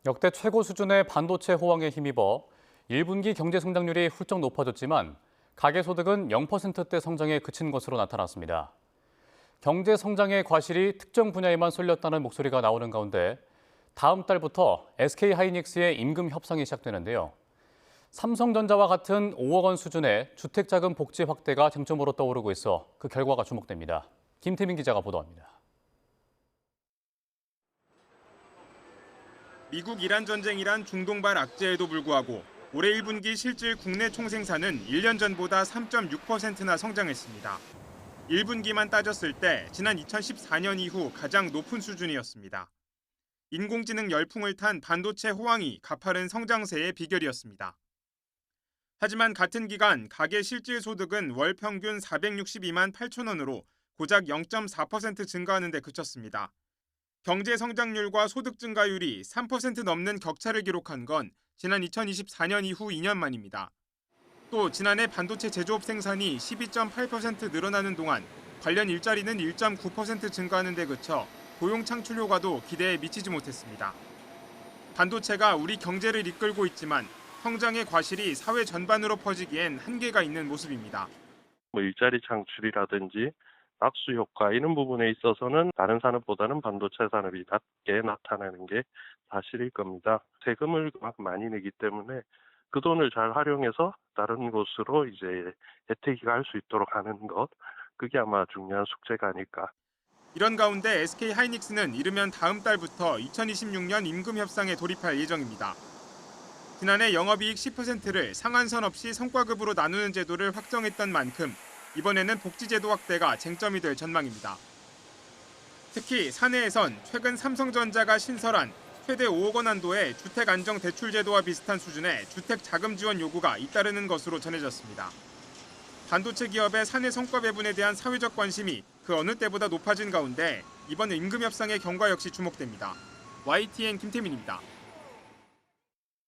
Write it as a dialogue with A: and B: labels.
A: 역대 최고 수준의 반도체 호황에 힘입어 1분기 경제 성장률이 훌쩍 높아졌지만 가계소득은 0%대 성장에 그친 것으로 나타났습니다. 경제 성장의 과실이 특정 분야에만 쏠렸다는 목소리가 나오는 가운데 다음 달부터 SK하이닉스의 임금 협상이 시작되는데요. 삼성전자와 같은 5억 원 수준의 주택자금 복지 확대가 쟁점으로 떠오르고 있어 그 결과가 주목됩니다. 김태민 기자가 보도합니다.
B: 미국-이란 전쟁이란 중동발 악재에도 불구하고 올해 1분기 실질 국내 총생산은 1년 전보다 3.6%나 성장했습니다. 1분기만 따졌을 때 지난 2014년 이후 가장 높은 수준이었습니다. 인공지능 열풍을 탄 반도체 호황이 가파른 성장세의 비결이었습니다. 하지만 같은 기간 가계 실질 소득은 월 평균 462만 8천 원으로 고작 0.4% 증가하는 데 그쳤습니다. 경제 성장률과 소득 증가율이 3% 넘는 격차를 기록한 건 지난 2024년 이후 2년 만입니다. 또 지난해 반도체 제조업 생산이 12.8% 늘어나는 동안 관련 일자리는 1.9% 증가하는 데 그쳐 고용 창출 효과도 기대에 미치지 못했습니다. 반도체가 우리 경제를 이끌고 있지만 성장의 과실이 사회 전반으로 퍼지기엔 한계가 있는 모습입니다.
C: 일자리 창출이라든지 낙수 효과 이런 부분에 있어서는 다른 산업보다는 반도체 산업이 낮게 나타나는 게 사실일 겁니다. 세금을 많이 내기 때문에 그 돈을 잘 활용해서 다른 곳으로 이제 혜택이 갈 수 있도록 하는 것, 그게 아마 중요한 숙제가 아닐까.
B: 이런 가운데 SK하이닉스는 이르면 다음 달부터 2026년 임금 협상에 돌입할 예정입니다. 지난해 영업이익 10%를 상한선 없이 성과급으로 나누는 제도를 확정했던 만큼 이번에는 복지제도 확대가 쟁점이 될 전망입니다. 특히 사내에선 최근 삼성전자가 신설한 최대 5억 원 한도의 주택안정대출제도와 비슷한 수준의 주택자금 지원 요구가 잇따르는 것으로 전해졌습니다. 반도체 기업의 사내 성과 배분에 대한 사회적 관심이 그 어느 때보다 높아진 가운데 이번 임금 협상의 경과 역시 주목됩니다. YTN 김태민입니다.